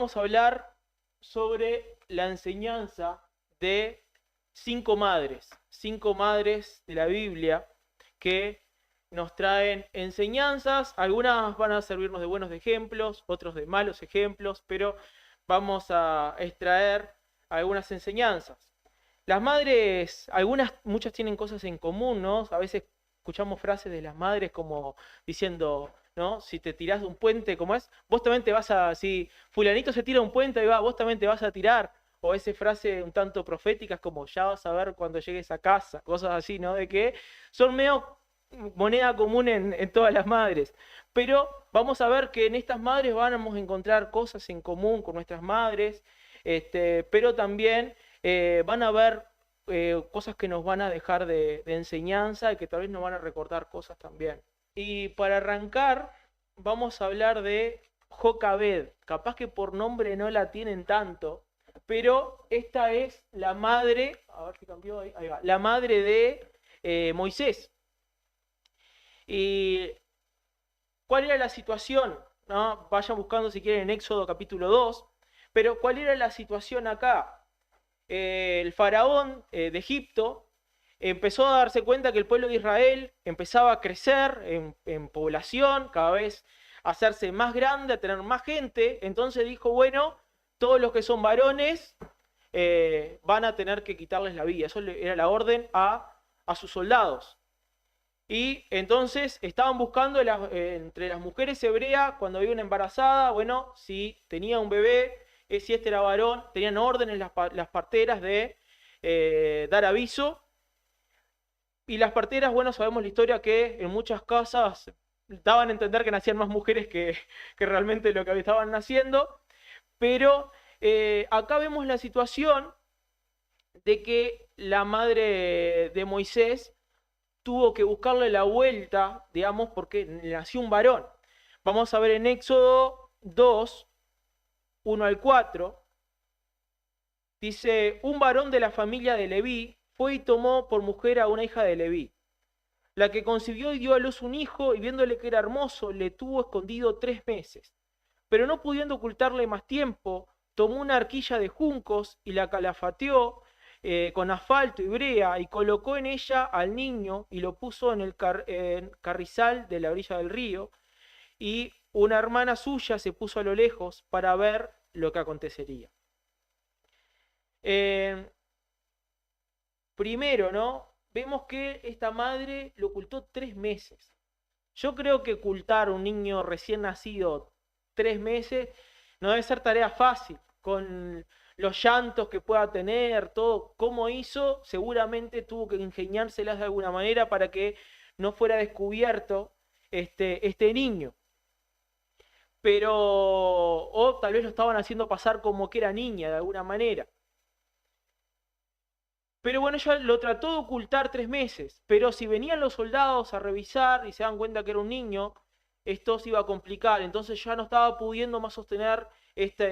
vamos a hablar sobre la enseñanza de cinco madres de la Biblia que nos traen enseñanzas. Algunas van a servirnos de buenos ejemplos, otros de malos ejemplos, pero vamos a extraer algunas enseñanzas. Las madres, muchas tienen cosas en común, ¿no? A veces escuchamos frases de las madres como diciendo, ¿no? Si te tirás de un puente, como es, vos también te vas a, si fulanito se tira un puente, ahí va, vos también te vas a tirar. O esa frase un tanto proféticas como ya vas a ver cuando llegues a casa, cosas así, ¿no? De que son medio moneda común en todas las madres. Pero vamos a ver que en estas madres vamos a encontrar cosas en común con nuestras madres, pero también van a haber cosas que nos van a dejar de enseñanza y que tal vez nos van a recordar cosas también. Y para arrancar, vamos a hablar de Jocabed. Capaz que por nombre no la tienen tanto, pero esta es la madre, a ver si cambió ahí va, la madre de Moisés. ¿Y cuál era la situación? ¿No? Vayan buscando si quieren en Éxodo capítulo 2, pero ¿cuál era la situación acá? El faraón de Egipto empezó a darse cuenta que el pueblo de Israel empezaba a crecer en población, cada vez a hacerse más grande, a tener más gente. Entonces dijo, bueno, todos los que son varones van a tener que quitarles la vida. Eso era la orden a sus soldados. Y entonces estaban buscando entre las mujeres hebreas, cuando había una embarazada, bueno, si tenía un bebé, si este era varón, tenían órdenes las parteras de dar aviso. Y las parteras, bueno, sabemos la historia que en muchas casas daban a entender que nacían más mujeres que realmente lo que estaban naciendo. Pero acá vemos la situación de que la madre de Moisés tuvo que buscarle la vuelta, digamos, porque nació un varón. Vamos a ver en Éxodo 2, 1 al 4. Dice, un varón de la familia de Leví fue y tomó por mujer a una hija de Leví, la que concibió y dio a luz un hijo, y viéndole que era hermoso, le tuvo escondido 3 meses. Pero no pudiendo ocultarle más tiempo, tomó una arquilla de juncos y la calafateó con asfalto y brea, y colocó en ella al niño y lo puso en el carrizal de la orilla del río, y una hermana suya se puso a lo lejos para ver lo que acontecería. Eh, Primero, ¿no? Vemos que esta madre lo ocultó 3 meses. Yo creo que ocultar a un niño recién nacido 3 meses no debe ser tarea fácil, con los llantos que pueda tener, todo, cómo hizo, seguramente tuvo que ingeniárselas de alguna manera para que no fuera descubierto este niño. Pero, o tal vez lo estaban haciendo pasar como que era niña de alguna manera. Pero bueno, ella lo trató de ocultar 3 meses. Pero si venían los soldados a revisar y se dan cuenta que era un niño, esto se iba a complicar. Entonces ya no estaba pudiendo más sostener esta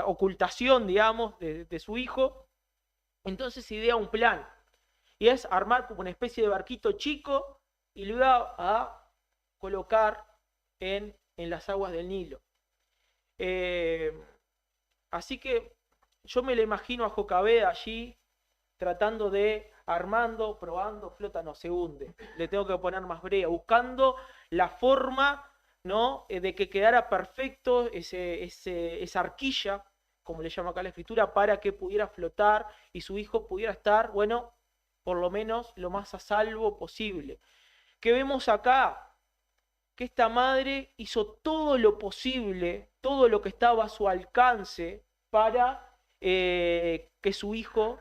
ocultación, digamos, de su hijo. Entonces idea un plan. Y es armar como una especie de barquito chico y lo iba a colocar en las aguas del Nilo. Eh, Así que yo me lo imagino a Jocabed allí tratando de armando, probando, flota, no se hunde. Le tengo que poner más brea, buscando la forma, ¿no? De que quedara perfecto esa arquilla, como le llama acá la escritura, para que pudiera flotar y su hijo pudiera estar, bueno, por lo menos lo más a salvo posible. ¿Qué vemos acá? Que esta madre hizo todo lo posible, todo lo que estaba a su alcance para que su hijo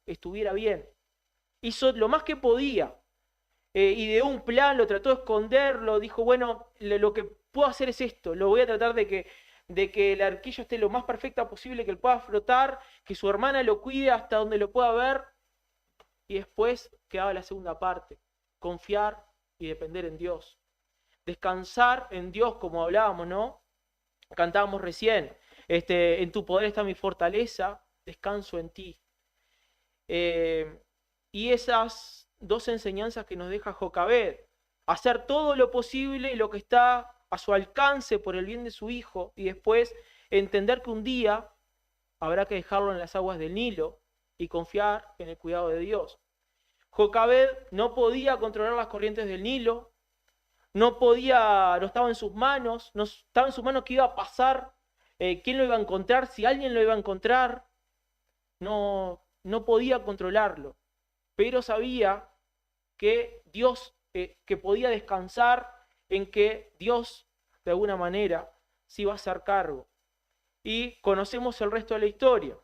estuviera bien. Hizo lo más que podía. Ideó un plan, lo trató de esconderlo, dijo, bueno, lo que puedo hacer es esto, lo voy a tratar de que la arquilla esté lo más perfecta posible, que él pueda flotar, que su hermana lo cuide hasta donde lo pueda ver, y después quedaba la segunda parte, confiar y depender en Dios. Descansar en Dios, como hablábamos, ¿no? Cantábamos recién, en tu poder está mi fortaleza, descanso en ti. Eh, y esas dos enseñanzas que nos deja Jocabed, hacer todo lo posible y lo que está a su alcance por el bien de su hijo y después entender que un día habrá que dejarlo en las aguas del Nilo y confiar en el cuidado de Dios. Jocabed no podía controlar las corrientes del Nilo, no estaba en sus manos, no estaba en sus manos qué iba a pasar, quién lo iba a encontrar, si alguien lo iba a encontrar, no podía controlarlo, pero sabía que Dios, que podía descansar en que Dios, de alguna manera, se iba a hacer cargo. Y conocemos el resto de la historia.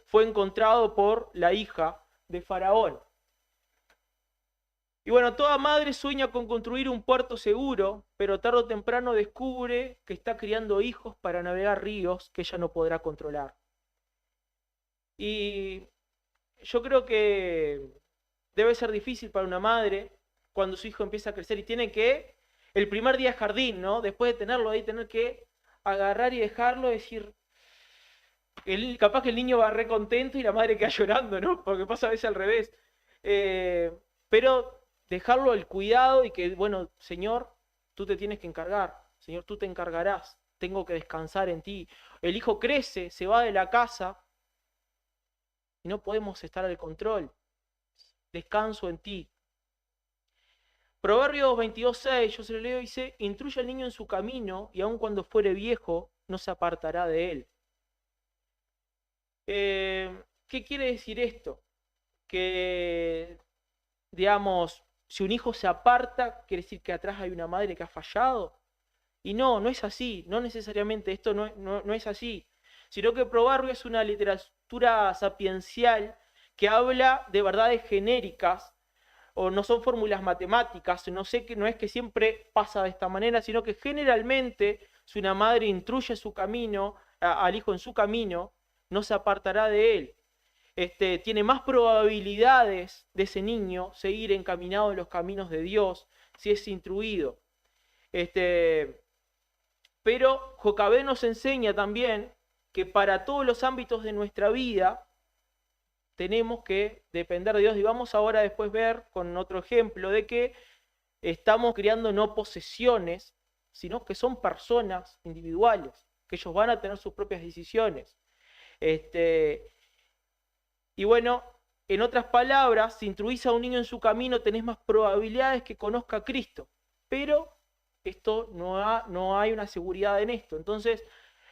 Fue encontrado por la hija de Faraón. Y bueno, toda madre sueña con construir un puerto seguro, pero tarde o temprano descubre que está criando hijos para navegar ríos que ella no podrá controlar. Y yo creo que debe ser difícil para una madre cuando su hijo empieza a crecer y tiene que, el primer día de jardín, ¿no? Después de tenerlo ahí, tener que agarrar y dejarlo, decir, capaz que el niño va re contento y la madre queda llorando, ¿no? Porque pasa a veces al revés. Pero dejarlo al cuidado y que, bueno, Señor, tú te tienes que encargar, Señor, tú te encargarás, tengo que descansar en ti. El hijo crece, se va de la casa y no podemos estar al control. Descanso en ti. Proverbios 22:6, yo se lo leo, dice, instruye al niño en su camino y aun cuando fuere viejo, no se apartará de él. ¿Qué quiere decir esto? Que, digamos, si un hijo se aparta, quiere decir que atrás hay una madre que ha fallado. Y no es así, no necesariamente esto no es así, sino que Proverbios es una literatura sapiencial que habla de verdades genéricas, o no son fórmulas matemáticas, no es que siempre pasa de esta manera, sino que generalmente si una madre instruye su camino, al hijo en su camino, no se apartará de él. Tiene más probabilidades de ese niño seguir encaminado en los caminos de Dios si es instruido. Pero Jocabed nos enseña también que para todos los ámbitos de nuestra vida tenemos que depender de Dios. Y vamos ahora después ver con otro ejemplo de que estamos creando no posesiones, sino que son personas individuales, que ellos van a tener sus propias decisiones. Y bueno, en otras palabras, si instruís a un niño en su camino, tenés más probabilidades que conozca a Cristo. Pero esto no hay una seguridad en esto. Entonces,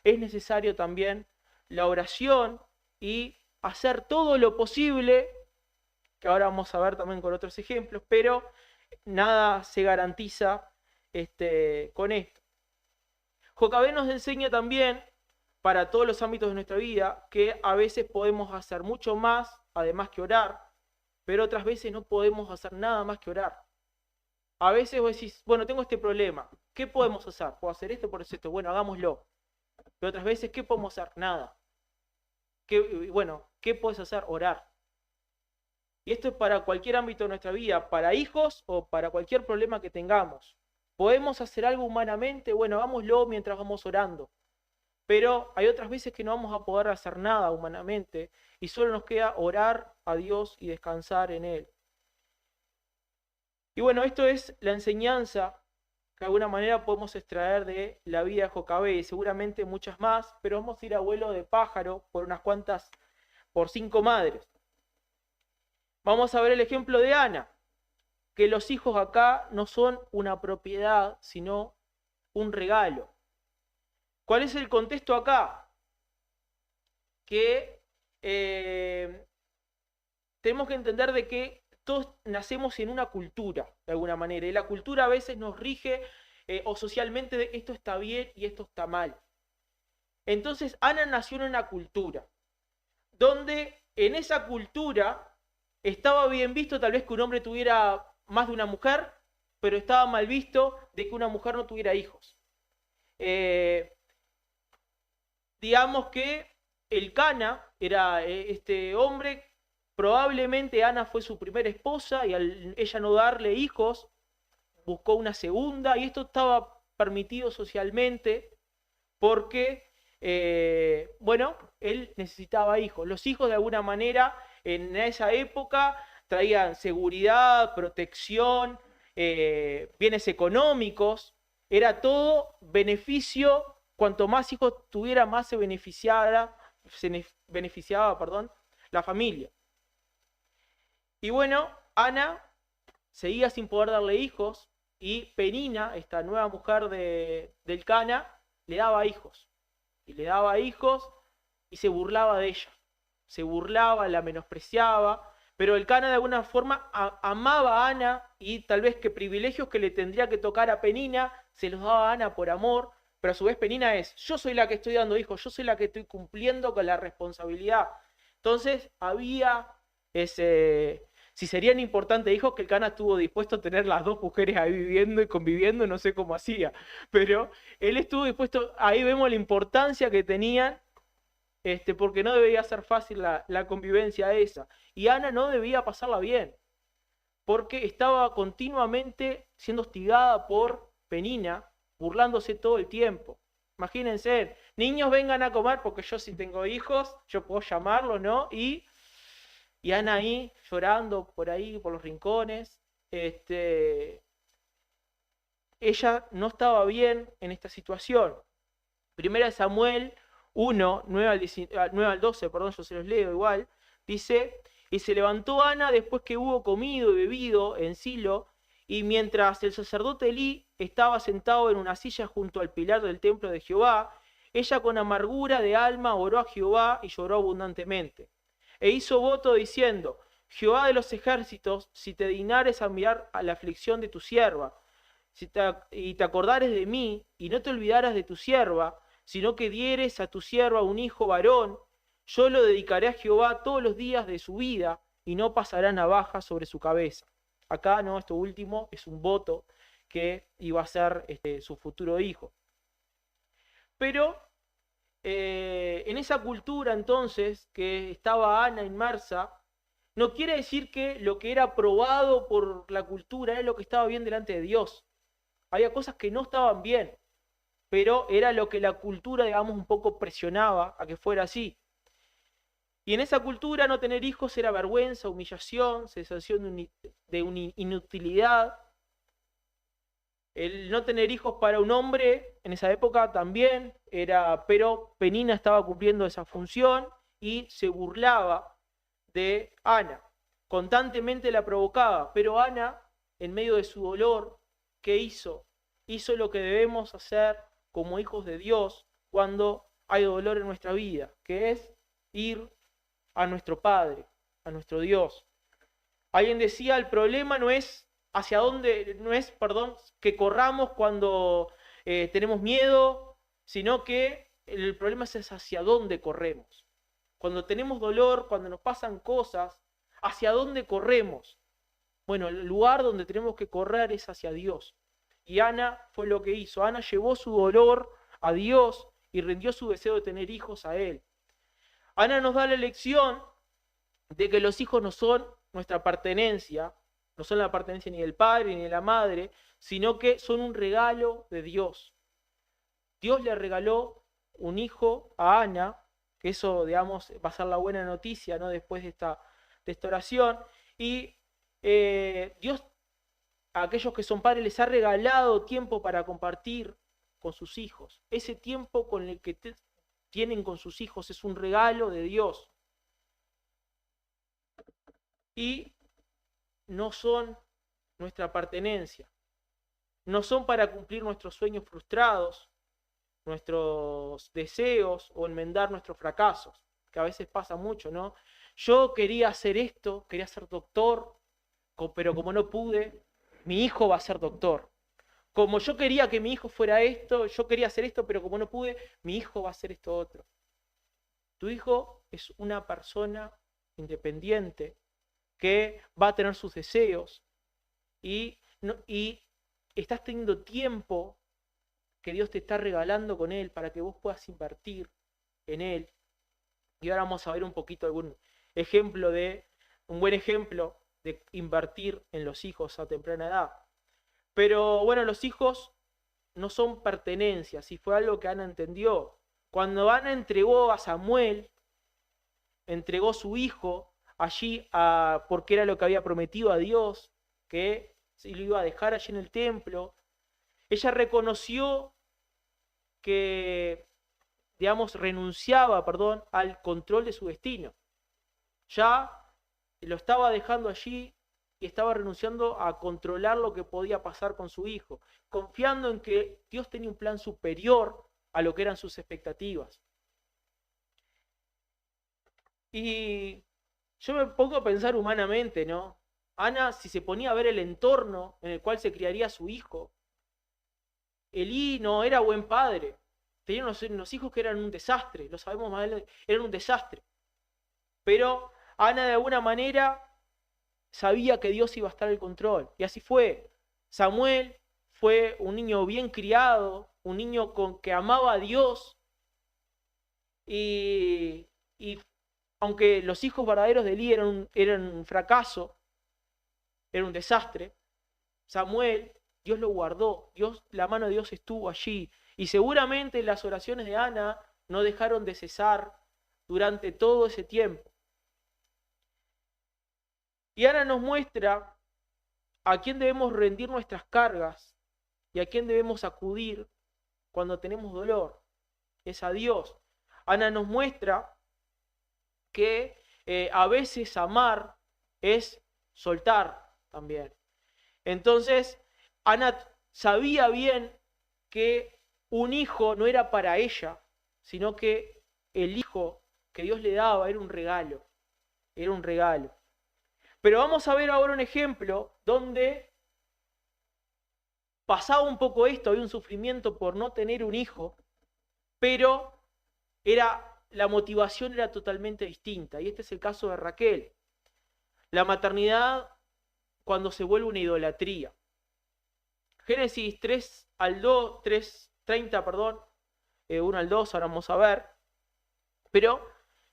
es necesario también la oración y hacer todo lo posible, que ahora vamos a ver también con otros ejemplos, pero nada se garantiza con esto. Jocabed nos enseña también, para todos los ámbitos de nuestra vida, que a veces podemos hacer mucho más, además que orar, pero otras veces no podemos hacer nada más que orar. A veces vos decís, bueno, tengo este problema, ¿qué podemos hacer? ¿Puedo hacer esto? ¿Puedo hacer esto? Bueno, hagámoslo. Pero otras veces, ¿qué podemos hacer? Nada. ¿Qué puedes hacer? Orar. Y esto es para cualquier ámbito de nuestra vida, para hijos o para cualquier problema que tengamos. ¿Podemos hacer algo humanamente? Bueno, hagámoslo mientras vamos orando. Pero hay otras veces que no vamos a poder hacer nada humanamente y solo nos queda orar a Dios y descansar en Él. Y bueno, esto es la enseñanza que de alguna manera podemos extraer de la vida de Jocabed, y seguramente muchas más, pero vamos a ir a vuelo de pájaro por unas cuantas, por 5 madres. Vamos a ver el ejemplo de Ana, que los hijos acá no son una propiedad, sino un regalo. ¿Cuál es el contexto acá? Que tenemos que entender de que todos nacemos en una cultura, de alguna manera, y la cultura a veces nos rige o socialmente de esto está bien y esto está mal. Entonces Ana nació en una cultura, donde en esa cultura estaba bien visto tal vez que un hombre tuviera más de una mujer, pero estaba mal visto de que una mujer no tuviera hijos. Digamos que el Cana era este hombre, probablemente Ana fue su primera esposa y al ella no darle hijos, buscó una segunda y esto estaba permitido socialmente porque, bueno, él necesitaba hijos. Los hijos de alguna manera en esa época traían seguridad, protección bienes económicos, era todo beneficio. Cuanto más hijos tuviera, más se beneficiaba, perdón, la familia. Y bueno, Ana seguía sin poder darle hijos y Penina, esta nueva mujer del Cana, le daba hijos. Y le daba hijos y se burlaba de ella. Se burlaba, la menospreciaba, pero el Cana de alguna forma amaba a Ana y tal vez que privilegios que le tendría que tocar a Penina se los daba a Ana por amor, pero a su vez Penina es, yo soy la que estoy dando hijos, yo soy la que estoy cumpliendo con la responsabilidad. Entonces había ese, si serían importantes hijos, que el Cana estuvo dispuesto a tener las dos mujeres ahí viviendo y conviviendo, no sé cómo hacía, pero él estuvo dispuesto, ahí vemos la importancia que tenían, porque no debía ser fácil la convivencia esa. Y Ana no debía pasarla bien, porque estaba continuamente siendo hostigada por Penina, burlándose todo el tiempo. Imagínense, niños vengan a comer, porque yo si tengo hijos, yo puedo llamarlos, ¿no? Y Ana ahí llorando por ahí, por los rincones. Ella no estaba bien en esta situación. Primera de Samuel 1, 9 al 12, perdón, yo se los leo igual. Dice, y se levantó Ana después que hubo comido y bebido en Silo, y mientras el sacerdote Elí estaba sentado en una silla junto al pilar del templo de Jehová, ella con amargura de alma oró a Jehová y lloró abundantemente. E hizo voto diciendo, Jehová de los ejércitos, si te dignares a mirar a la aflicción de tu sierva, y te acordares de mí, y no te olvidaras de tu sierva, sino que dieres a tu sierva un hijo varón, yo lo dedicaré a Jehová todos los días de su vida, y no pasará navaja sobre su cabeza. Acá, no, esto último es un voto que iba a ser su futuro hijo. Pero en esa cultura entonces que estaba Ana inmersa, no quiere decir que lo que era aprobado por la cultura era lo que estaba bien delante de Dios. Había cosas que no estaban bien, pero era lo que la cultura, digamos, un poco presionaba a que fuera así. Y en esa cultura no tener hijos era vergüenza, humillación, sensación de inutilidad. El no tener hijos para un hombre en esa época también era, pero Penina estaba cumpliendo esa función y se burlaba de Ana. Constantemente la provocaba, pero Ana, en medio de su dolor, ¿qué hizo? Hizo lo que debemos hacer como hijos de Dios cuando hay dolor en nuestra vida, que es ir a nuestro Padre, a nuestro Dios. Alguien decía, el problema no es hacia dónde, no es, perdón, que corramos cuando tenemos miedo, sino que el problema es hacia dónde corremos. Cuando tenemos dolor, cuando nos pasan cosas, ¿hacia dónde corremos? Bueno, el lugar donde tenemos que correr es hacia Dios. Y Ana fue lo que hizo. Ana llevó su dolor a Dios y rindió su deseo de tener hijos a Él. Ana nos da la lección de que los hijos no son nuestra pertenencia, no son la pertenencia ni del padre ni de la madre, sino que son un regalo de Dios. Dios le regaló un hijo a Ana, que eso, digamos, va a ser la buena noticia, ¿no? Después de esta oración. Y Dios a aquellos que son padres les ha regalado tiempo para compartir con sus hijos. Ese tiempo con el que tienen con sus hijos es un regalo de Dios. Y no son nuestra pertenencia. No son para cumplir nuestros sueños frustrados, nuestros deseos o enmendar nuestros fracasos, que a veces pasa mucho, ¿no? Yo quería hacer esto, quería ser doctor, pero como no pude, mi hijo va a ser doctor. Como yo quería que mi hijo fuera esto, yo quería hacer esto, pero como no pude, mi hijo va a hacer esto otro. Tu hijo es una persona independiente que va a tener sus deseos y estás teniendo tiempo que Dios te está regalando con él para que vos puedas invertir en él. Y ahora vamos a ver un poquito un buen ejemplo de invertir en los hijos a temprana edad. Pero bueno, los hijos no son pertenencias, y fue algo que Ana entendió. Cuando Ana entregó a Samuel, entregó su hijo allí porque era lo que había prometido a Dios, que y lo iba a dejar allí en el templo. Ella reconoció que, digamos, renunciaba, perdón, al control de su destino. Ya lo estaba dejando allí y estaba renunciando a controlar lo que podía pasar con su hijo, confiando en que Dios tenía un plan superior a lo que eran sus expectativas. Y yo me pongo a pensar humanamente, ¿no? Ana, si se ponía a ver el entorno en el cual se criaría su hijo, Elí no era buen padre. Tenía unos hijos que eran un desastre, lo sabemos más, eran un desastre. Pero Ana de alguna manera sabía que Dios iba a estar al control. Y así fue. Samuel fue un niño bien criado, un niño que amaba a Dios. Y aunque los hijos verdaderos de Elí eran un fracaso, era un desastre, Samuel, Dios lo guardó, la mano de Dios estuvo allí. Y seguramente las oraciones de Ana no dejaron de cesar durante todo ese tiempo. Y Ana nos muestra a quién debemos rendir nuestras cargas y a quién debemos acudir cuando tenemos dolor. Es a Dios. Ana nos muestra que a veces amar es soltar también. Entonces, Ana sabía bien que un hijo no era para ella, sino que el hijo que Dios le daba era un regalo. Era un regalo. Pero vamos a ver ahora un ejemplo donde pasaba un poco esto, había un sufrimiento por no tener un hijo, pero la motivación era totalmente distinta. Y este es el caso de Raquel. La maternidad cuando se vuelve una idolatría. Génesis 3:30, perdón, 1 al 2, ahora vamos a ver. Pero,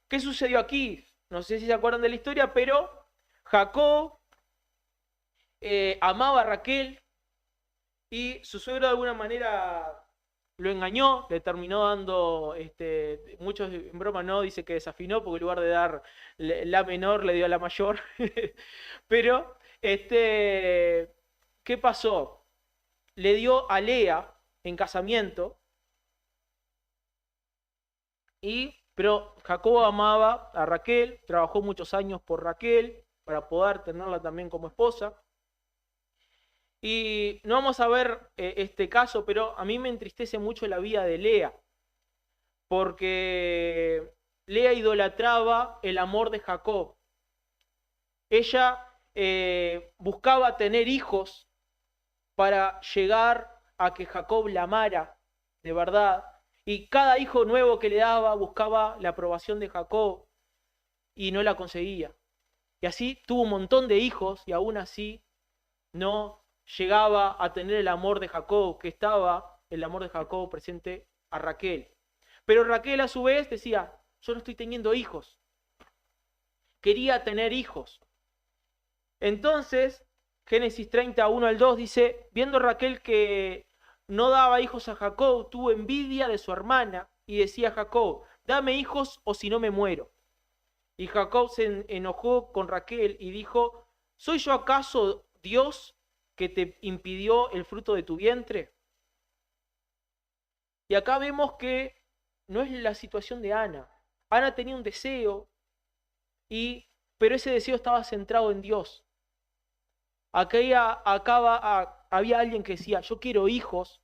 ¿qué sucedió aquí? No sé si se acuerdan de la historia, pero Jacob amaba a Raquel y su suegro de alguna manera lo engañó, le terminó dando, muchos en broma no, dice que desafinó porque en lugar de dar la menor le dio a la mayor. Pero, ¿qué pasó? Le dio a Lea en casamiento, pero Jacob amaba a Raquel, trabajó muchos años por Raquel para poder tenerla también como esposa. Y no vamos a ver este caso, pero a mí me entristece mucho la vida de Lea, porque Lea idolatraba el amor de Jacob. Ella buscaba tener hijos para llegar a que Jacob la amara de verdad. Y cada hijo nuevo que le daba buscaba la aprobación de Jacob y no la conseguía. Y así tuvo un montón de hijos y aún así no llegaba a tener el amor de Jacob, que estaba el amor de Jacob presente a Raquel. Pero Raquel a su vez decía, yo no estoy teniendo hijos. Quería tener hijos. Entonces, Génesis 30:1 al 2 dice, viendo Raquel que no daba hijos a Jacob, tuvo envidia de su hermana y decía a Jacob, dame hijos o si no me muero. Y Jacob se enojó con Raquel y dijo, ¿soy yo acaso Dios que te impidió el fruto de tu vientre? Y acá vemos que no es la situación de Ana. Ana tenía un deseo, pero ese deseo estaba centrado en Dios. Había alguien que decía, yo quiero hijos,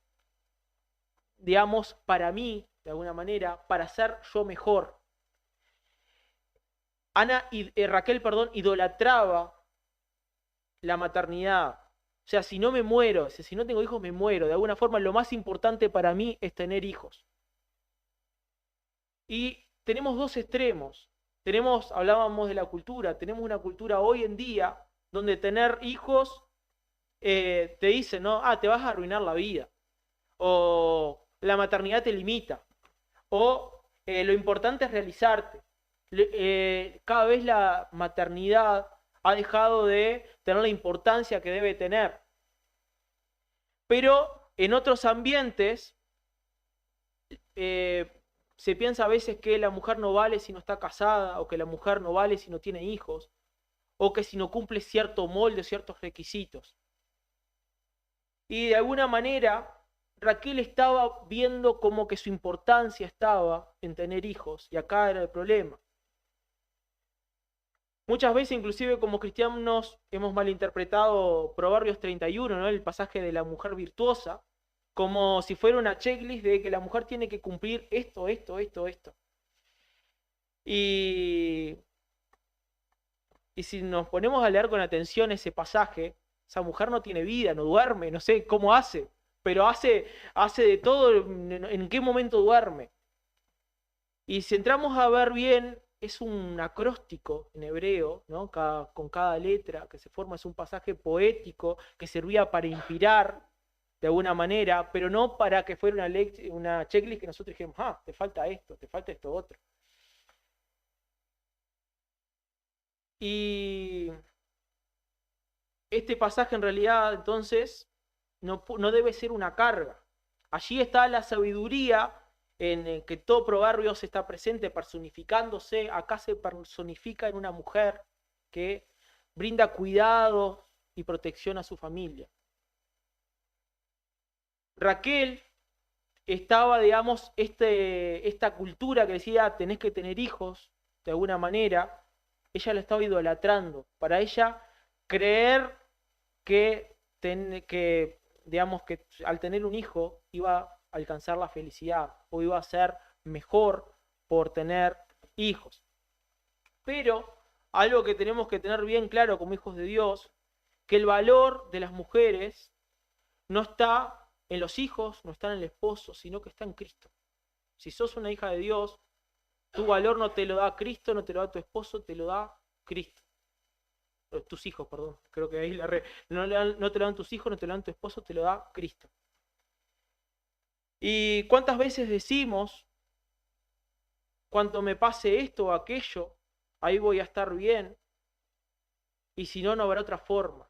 digamos, para mí, de alguna manera, para ser yo mejor. Raquel, idolatraba la maternidad. O sea, si no me muero, si no tengo hijos me muero. De alguna forma lo más importante para mí es tener hijos. Y tenemos dos extremos. Hablábamos de la cultura, tenemos una cultura hoy en día donde tener hijos te dicen, ¿no? Te vas a arruinar la vida. O la maternidad te limita. O lo importante es realizarte. Cada vez la maternidad ha dejado de tener la importancia que debe tener. Pero en otros ambientes se piensa a veces que la mujer no vale si no está casada, o que la mujer no vale si no tiene hijos, o que si no cumple cierto molde, ciertos requisitos. Y de alguna manera Raquel estaba viendo como que su importancia estaba en tener hijos, y acá era el problema. Muchas veces, inclusive como cristianos, hemos malinterpretado Proverbios 31, ¿no? El pasaje de la mujer virtuosa, como si fuera una checklist de que la mujer tiene que cumplir esto, esto, esto, esto. Y, y si nos ponemos a leer con atención ese pasaje, esa mujer no tiene vida, no duerme, no sé cómo hace, pero hace de todo. ¿En qué momento duerme? Y si entramos a ver bien, es un acróstico en hebreo, ¿no? Con cada letra que se forma, es un pasaje poético que servía para inspirar de alguna manera, pero no para que fuera una checklist que nosotros dijéramos, te falta esto, te falta esto otro. Y este pasaje en realidad entonces no debe ser una carga. Allí está la sabiduría en que todo Proverbios está presente personificándose. Acá se personifica en una mujer que brinda cuidado y protección a su familia. Raquel estaba, digamos, esta cultura que decía tenés que tener hijos, de alguna manera, ella la estaba idolatrando. Para ella, creer que, digamos, que al tener un hijo iba a alcanzar la felicidad o iba a ser mejor por tener hijos. Pero algo que tenemos que tener bien claro como hijos de Dios, que el valor de las mujeres no está en los hijos, no está en el esposo, sino que está en Cristo. Si sos una hija de Dios, tu valor no te lo da Cristo, no te lo da tu esposo, te lo da Cristo. Tus hijos, perdón. Creo que ahí no te lo dan tus hijos, no te lo dan tu esposo, te lo da Cristo. ¿Y cuántas veces decimos, cuando me pase esto o aquello, ahí voy a estar bien? Y si no, no habrá otra forma.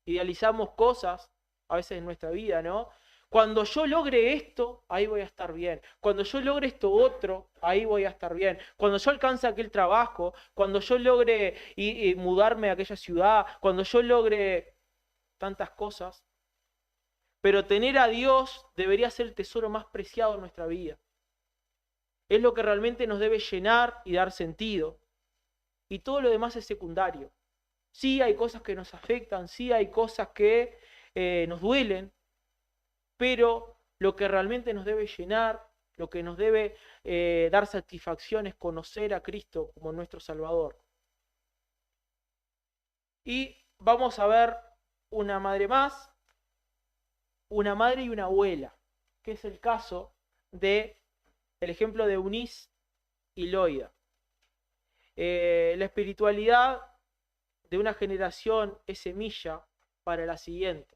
Idealizamos cosas a veces en nuestra vida, ¿no? Cuando yo logre esto, ahí voy a estar bien. Cuando yo logre esto otro, ahí voy a estar bien. Cuando yo alcance aquel trabajo, cuando yo logre y mudarme a aquella ciudad, cuando yo logre tantas cosas. Pero tener a Dios debería ser el tesoro más preciado en nuestra vida. Es lo que realmente nos debe llenar y dar sentido. Y todo lo demás es secundario. Sí hay cosas que nos afectan, sí hay cosas que nos duelen, pero lo que realmente nos debe llenar, lo que nos debe dar satisfacción es conocer a Cristo como nuestro Salvador. Y vamos a ver una madre más, una madre y una abuela, que es el caso del ejemplo de Eunice y Loida. La espiritualidad de una generación es semilla para la siguiente.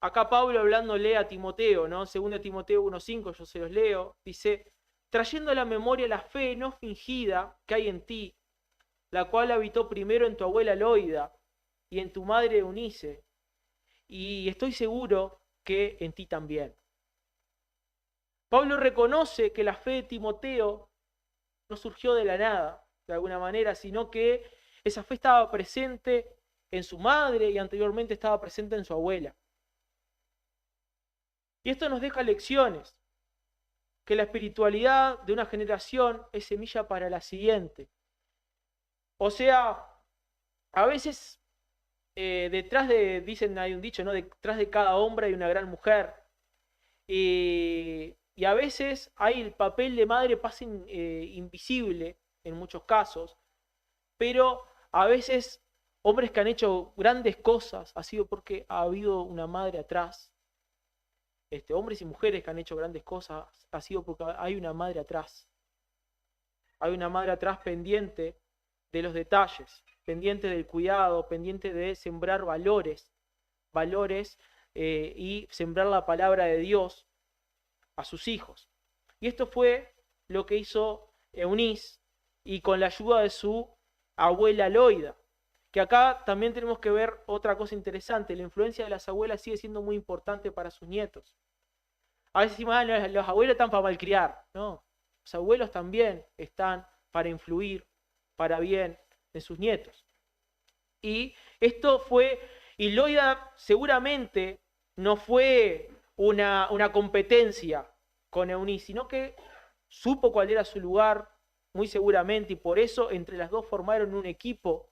Acá Pablo hablándole a Timoteo, ¿no? 2 Timoteo 1:5, yo se los leo, dice, trayendo a la memoria la fe no fingida que hay en ti, la cual habitó primero en tu abuela Loida y en tu madre Eunice, y estoy seguro que en ti también. Pablo reconoce que la fe de Timoteo no surgió de la nada, de alguna manera, sino que esa fe estaba presente en su madre y anteriormente estaba presente en su abuela. Y esto nos deja lecciones, que la espiritualidad de una generación es semilla para la siguiente. O sea, a veces detrás dicen, hay un dicho, ¿no? Detrás de cada hombre hay una gran mujer. Y a veces hay el papel de madre pasa invisible en muchos casos, pero a veces hombres que han hecho grandes cosas ha sido porque ha habido una madre atrás. Hombres y mujeres que han hecho grandes cosas ha sido porque hay una madre atrás. Hay una madre atrás pendiente de los detalles, pendiente del cuidado, pendiente de sembrar valores y sembrar la palabra de Dios a sus hijos. Y esto fue lo que hizo Eunice y con la ayuda de su abuela Loida. Que acá también tenemos que ver otra cosa interesante. La influencia de las abuelas sigue siendo muy importante para sus nietos. A veces decimos, los abuelos están para malcriar. No, los abuelos también están para influir para bien en sus nietos. Y esto fue, y Loida seguramente no fue una competencia con Eunice, sino que supo cuál era su lugar, muy seguramente, y por eso entre las dos formaron un equipo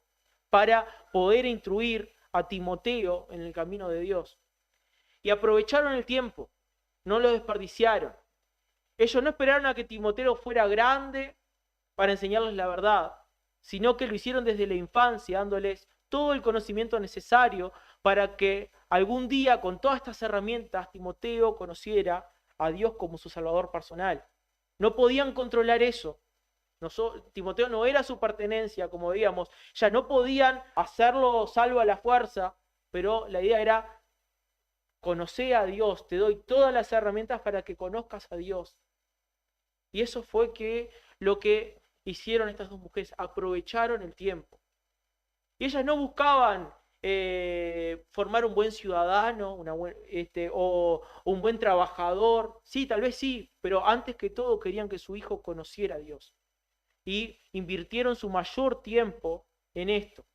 para poder instruir a Timoteo en el camino de Dios. Y aprovecharon el tiempo, no lo desperdiciaron. Ellos no esperaron a que Timoteo fuera grande para enseñarles la verdad, sino que lo hicieron desde la infancia, dándoles todo el conocimiento necesario para que algún día, con todas estas herramientas, Timoteo conociera a Dios como su Salvador personal. No podían controlar eso. Timoteo no era su pertenencia, como veíamos, ya no podían hacerlo salvo a la fuerza, pero la idea era: conocer a Dios, te doy todas las herramientas para que conozcas a Dios. Y eso fue lo que hicieron estas dos mujeres, aprovecharon el tiempo. Y ellas no buscaban formar un buen ciudadano, o un buen trabajador. Sí, tal vez sí, pero antes que todo querían que su hijo conociera a Dios. Y invirtieron su mayor tiempo en esto.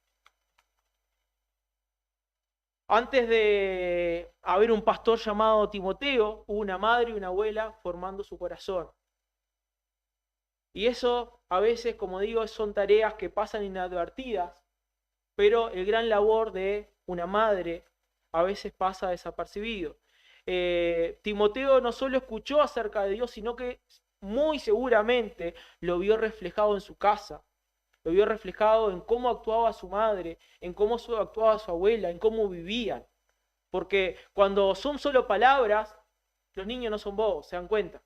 Antes de haber un pastor llamado Timoteo, hubo una madre y una abuela formando su corazón. Y eso a veces, como digo, son tareas que pasan inadvertidas, pero el gran labor de una madre a veces pasa desapercibido. Timoteo no solo escuchó acerca de Dios, sino que muy seguramente lo vio reflejado en su casa, lo vio reflejado en cómo actuaba su madre, en cómo actuaba su abuela, en cómo vivían. Porque cuando son solo palabras, los niños no son bobos, se dan cuenta.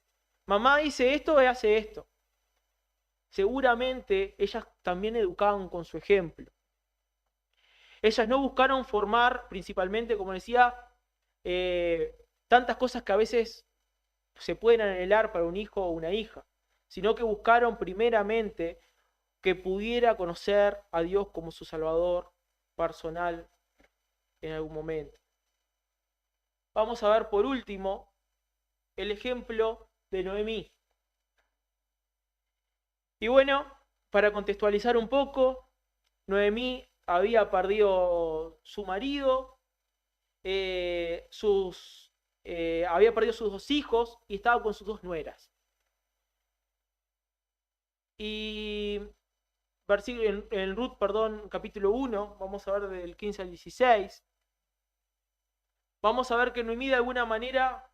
Mamá dice esto, y hace esto. Seguramente ellas también educaban con su ejemplo. Ellas no buscaron formar principalmente, como decía, tantas cosas que a veces se pueden anhelar para un hijo o una hija, sino que buscaron primeramente que pudiera conocer a Dios como su Salvador personal en algún momento. Vamos a ver por último el ejemplo de Noemí. Y bueno, para contextualizar un poco, Noemí había perdido su marido, había perdido sus dos hijos y estaba con sus dos nueras. Y en Ruth, capítulo 1, vamos a ver del 15 al 16, vamos a ver que Noemí de alguna manera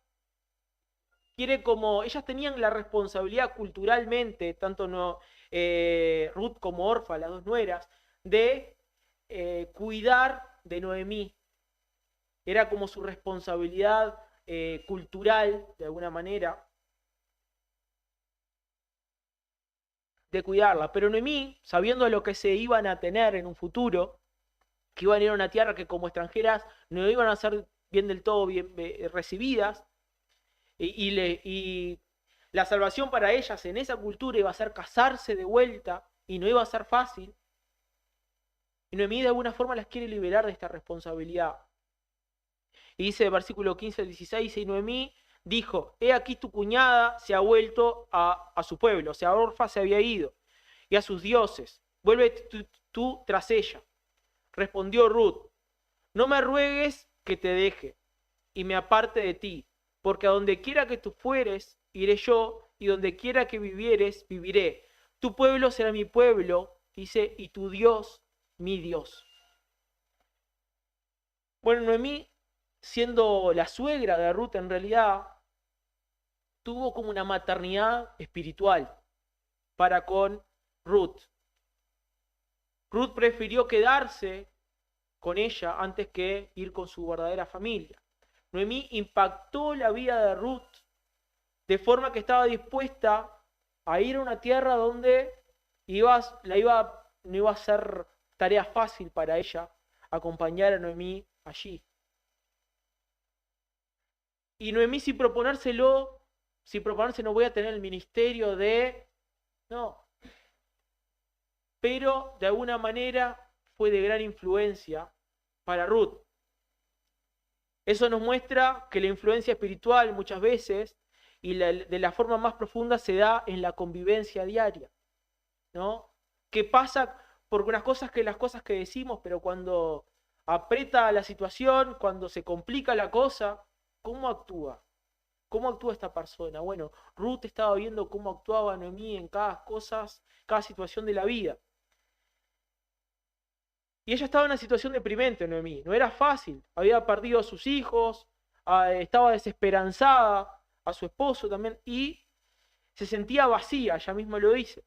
quiere, como ellas tenían la responsabilidad culturalmente, tanto Ruth como Orfa, las dos nueras, de cuidar de Noemí. Era como su responsabilidad cultural, de alguna manera, de cuidarla. Pero Noemí, sabiendo lo que se iban a tener en un futuro, que iban a ir a una tierra que como extranjeras no iban a ser bien del todo bien recibidas, y la salvación para ellas en esa cultura iba a ser casarse de vuelta, y no iba a ser fácil. Y Noemí de alguna forma las quiere liberar de esta responsabilidad. Y dice el versículo 15 al 16, y Noemí dijo: he aquí tu cuñada se ha vuelto a su pueblo, o sea, Orfa se había ido, y a sus dioses, vuelve tú tras ella. Respondió Ruth: no me ruegues que te deje y me aparte de ti, porque a donde quiera que tú fueres, iré yo, y donde quiera que vivieres, viviré. Tu pueblo será mi pueblo, dice, y tu Dios, mi Dios. Bueno, Noemí, siendo la suegra de Ruth en realidad, tuvo como una maternidad espiritual para con Ruth. Ruth prefirió quedarse con ella antes que ir con su verdadera familia. Noemí impactó la vida de Ruth de forma que estaba dispuesta a ir a una tierra donde no iba a ser tarea fácil para ella acompañar a Noemí allí. Y Noemí, sin proponerse no voy a tener el ministerio no. Pero de alguna manera fue de gran influencia para Ruth. Eso nos muestra que la influencia espiritual muchas veces y de la forma más profunda se da en la convivencia diaria, ¿no? ¿Qué pasa? por unas cosas que las cosas que decimos, pero cuando aprieta la situación, cuando se complica la cosa, ¿cómo actúa? ¿Cómo actúa esta persona? Bueno, Ruth estaba viendo cómo actuaba Noemí en cada situación de la vida. Y ella estaba en una situación deprimente, Noemí. No era fácil. Había perdido a sus hijos, estaba desesperanzada, a su esposo también, y se sentía vacía, ella misma lo dice.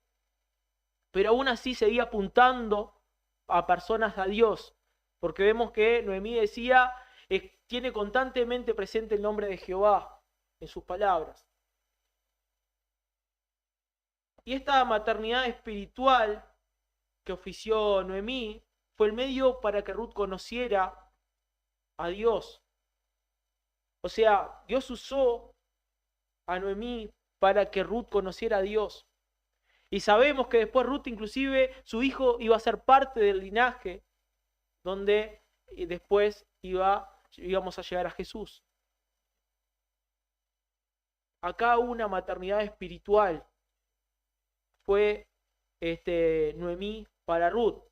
Pero aún así seguía apuntando a personas a Dios, porque vemos que Noemí decía, tiene constantemente presente el nombre de Jehová en sus palabras. Y esta maternidad espiritual que ofició Noemí fue el medio para que Ruth conociera a Dios. O sea, Dios usó a Noemí para que Ruth conociera a Dios. Y sabemos que después Ruth, inclusive, su hijo iba a ser parte del linaje donde después íbamos a llegar a Jesús. Acá una maternidad espiritual fue Noemí para Ruth.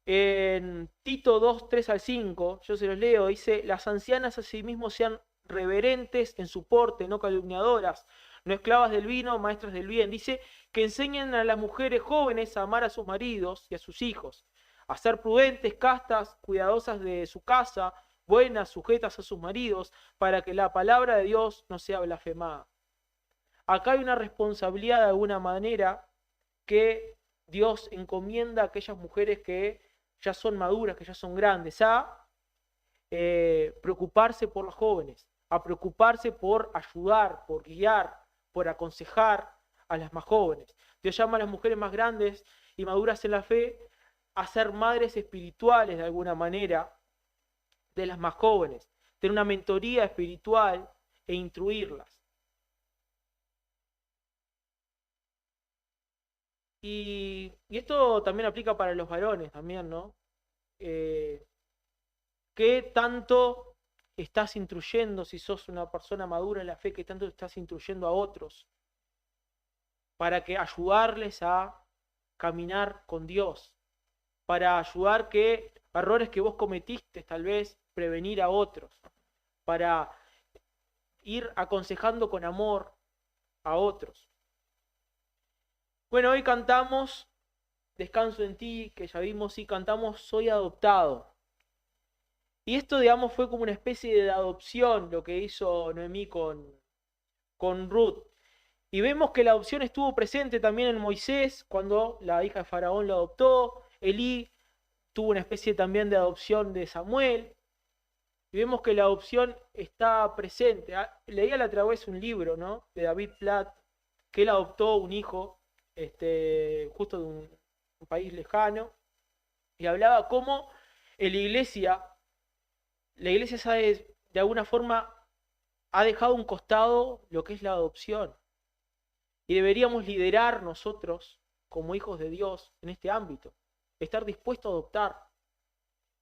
En Tito 2, 3 al 5, yo se los leo, dice, las ancianas asimismo sean reverentes en su porte, no calumniadoras, no esclavas del vino, maestras del bien. Dice que enseñen a las mujeres jóvenes a amar a sus maridos y a sus hijos, a ser prudentes, castas, cuidadosas de su casa, buenas, sujetas a sus maridos, para que la palabra de Dios no sea blasfemada. Acá hay una responsabilidad de alguna manera que Dios encomienda a aquellas mujeres que ya son maduras, que ya son grandes, a preocuparse por los jóvenes, a preocuparse por ayudar, por guiar, por aconsejar a las más jóvenes. Dios llama a las mujeres más grandes y maduras en la fe a ser madres espirituales de alguna manera de las más jóvenes, tener una mentoría espiritual e instruirlas. Y esto también aplica para los varones también, ¿no? ¿Qué tanto estás instruyendo, si sos una persona madura en la fe, qué tanto estás instruyendo a otros para que ayudarles a caminar con Dios, para ayudar que errores que vos cometiste, tal vez prevenir a otros, para ir aconsejando con amor a otros? Bueno, hoy cantamos Descanso en ti, que ya vimos, y cantamos Soy adoptado. Y esto, digamos, fue como una especie de adopción lo que hizo Noemí con Ruth. Y vemos que la adopción estuvo presente también en Moisés, cuando la hija de Faraón lo adoptó. Elí tuvo una especie también de adopción de Samuel. Y vemos que la adopción está presente. Leía la otra vez un libro, ¿no?, de David Platt, que él adoptó un hijo justo de un país lejano, y hablaba cómo en la iglesia sabe, de alguna forma ha dejado a un costado lo que es la adopción. Y deberíamos liderar nosotros, como hijos de Dios, en este ámbito. Estar dispuestos a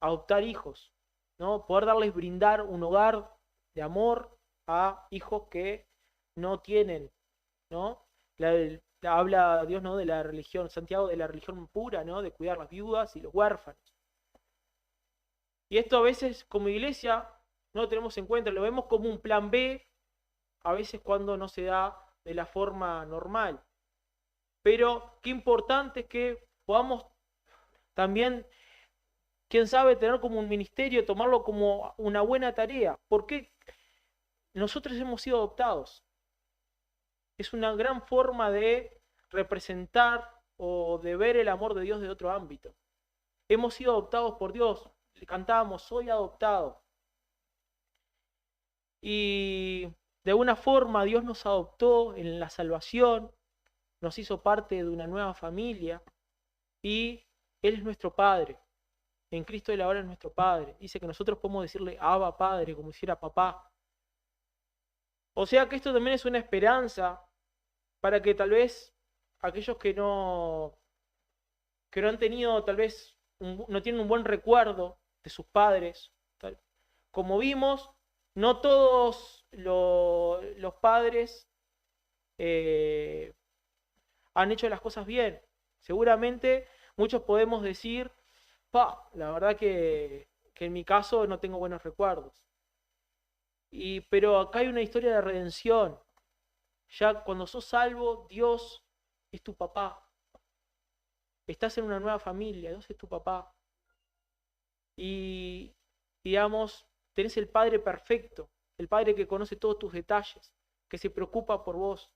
adoptar hijos, ¿no? Poder brindar un hogar de amor a hijos que no tienen, ¿no? Habla Dios, ¿no?, de la religión, Santiago, de la religión pura, ¿no?, de cuidar las viudas y los huérfanos. Y esto a veces como iglesia no lo tenemos en cuenta, lo vemos como un plan B, a veces cuando no se da de la forma normal. Pero qué importante es que podamos también, quién sabe, tener como un ministerio, tomarlo como una buena tarea, porque nosotros hemos sido adoptados. Es una gran forma de representar o de ver el amor de Dios de otro ámbito. Hemos sido adoptados por Dios. Cantábamos, soy adoptado. Y de alguna forma Dios nos adoptó en la salvación, nos hizo parte de una nueva familia y Él es nuestro Padre. En Cristo Él ahora es nuestro Padre. Dice que nosotros podemos decirle Abba Padre, como si fuera papá. O sea que esto también es una esperanza para que tal vez aquellos que no han tenido, tal vez no tienen un buen recuerdo de sus padres, como vimos, no todos los padres han hecho las cosas bien. Seguramente muchos podemos decir, la verdad que en mi caso no tengo buenos recuerdos. Pero acá hay una historia de redención. Ya cuando sos salvo, Dios es tu papá. Estás en una nueva familia, Dios es tu papá. Y, digamos, tenés el Padre perfecto, el Padre que conoce todos tus detalles, que se preocupa por vos.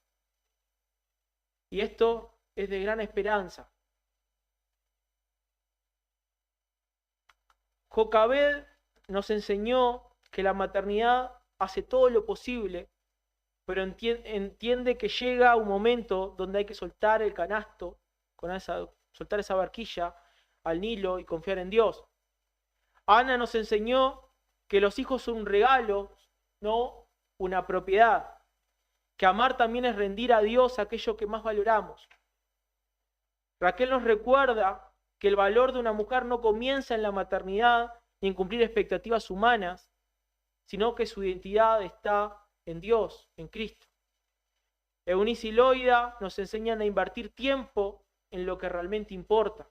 Y esto es de gran esperanza. Jocabed nos enseñó que la maternidad hace todo lo posible, pero entiende que llega un momento donde hay que soltar el canasto, soltar esa barquilla al Nilo y confiar en Dios. Ana nos enseñó que los hijos son un regalo, no una propiedad. Que amar también es rendir a Dios aquello que más valoramos. Raquel nos recuerda que el valor de una mujer no comienza en la maternidad ni en cumplir expectativas humanas, sino que su identidad está en Dios, en Cristo. Eunice y Loida nos enseñan a invertir tiempo en lo que realmente importa.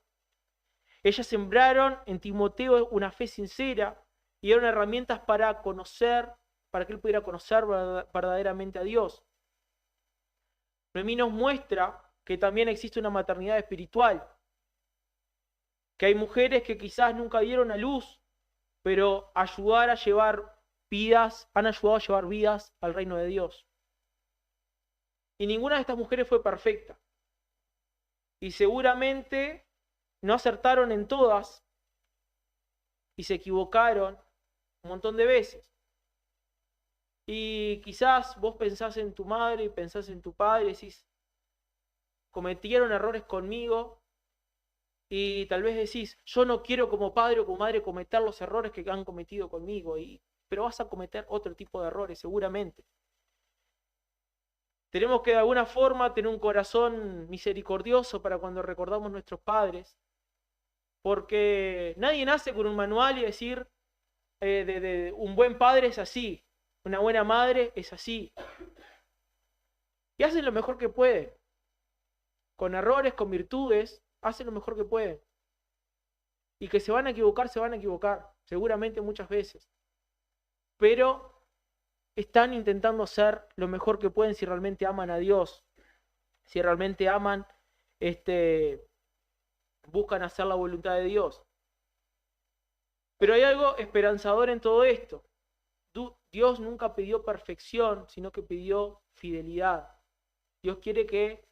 Ellas sembraron en Timoteo una fe sincera y dieron herramientas para que él pudiera conocer verdaderamente a Dios. Noemí nos muestra que también existe una maternidad espiritual, que hay mujeres que quizás nunca dieron a luz, pero han ayudado a llevar vidas al reino de Dios. Y ninguna de estas mujeres fue perfecta. Y seguramente no acertaron en todas y se equivocaron un montón de veces. Y quizás vos pensás en tu madre y pensás en tu padre y decís, cometieron errores conmigo, y tal vez decís, yo no quiero como padre o como madre cometer los errores que han cometido conmigo, pero vas a cometer otro tipo de errores seguramente. Tenemos que de alguna forma tener un corazón misericordioso para cuando recordamos a nuestros padres, porque nadie nace con un manual y decir, un buen padre es así, una buena madre es así. Y hacen lo mejor que pueden, con errores, con virtudes, hacen lo mejor que pueden. Y que se van a equivocar, seguramente muchas veces. Pero están intentando hacer lo mejor que pueden si realmente aman a Dios, si realmente aman, buscan hacer la voluntad de Dios. Pero hay algo esperanzador en todo esto. Dios nunca pidió perfección, sino que pidió fidelidad. Dios quiere que,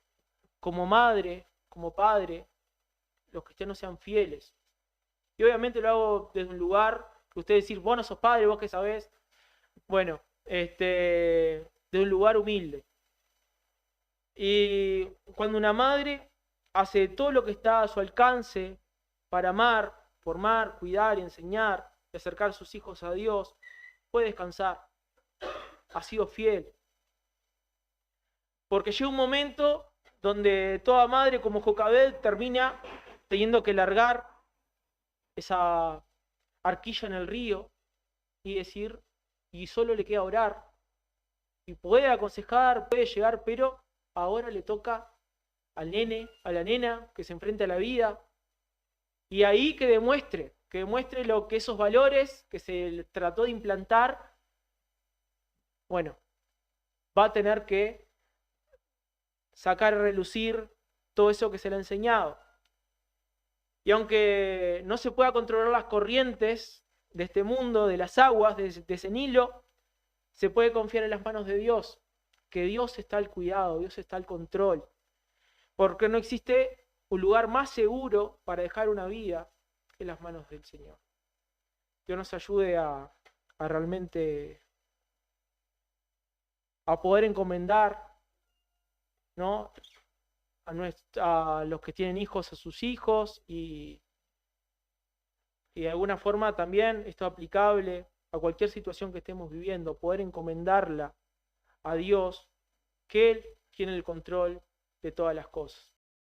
como madre, como padre, los cristianos sean fieles. Y obviamente lo hago desde un lugar que ustedes decir, vos no sos padre, vos que sabés. Bueno, de un lugar humilde. Y cuando una madre hace todo lo que está a su alcance para amar, formar, cuidar y enseñar y acercar a sus hijos a Dios, puede descansar. Ha sido fiel. Porque llega un momento donde toda madre como Jocabed termina teniendo que largar esa arquilla en el río y decir, y solo le queda orar. Y puede aconsejar, puede llegar, pero ahora le toca al nene, a la nena que se enfrenta a la vida. Y ahí que demuestre lo que esos valores que se trató de implantar, bueno, va a tener que sacar a relucir todo eso que se le ha enseñado. Y aunque no se pueda controlar las corrientes de este mundo, de las aguas, de ese Nilo, se puede confiar en las manos de Dios, que Dios está al cuidado, Dios está al control. Porque no existe un lugar más seguro para dejar una vida que las manos del Señor. Dios nos ayude a realmente a poder encomendar, ¿no?, a los que tienen hijos, a sus hijos, y de alguna forma también esto es aplicable a cualquier situación que estemos viviendo, poder encomendarla a Dios, que Él tiene el control de todas las cosas.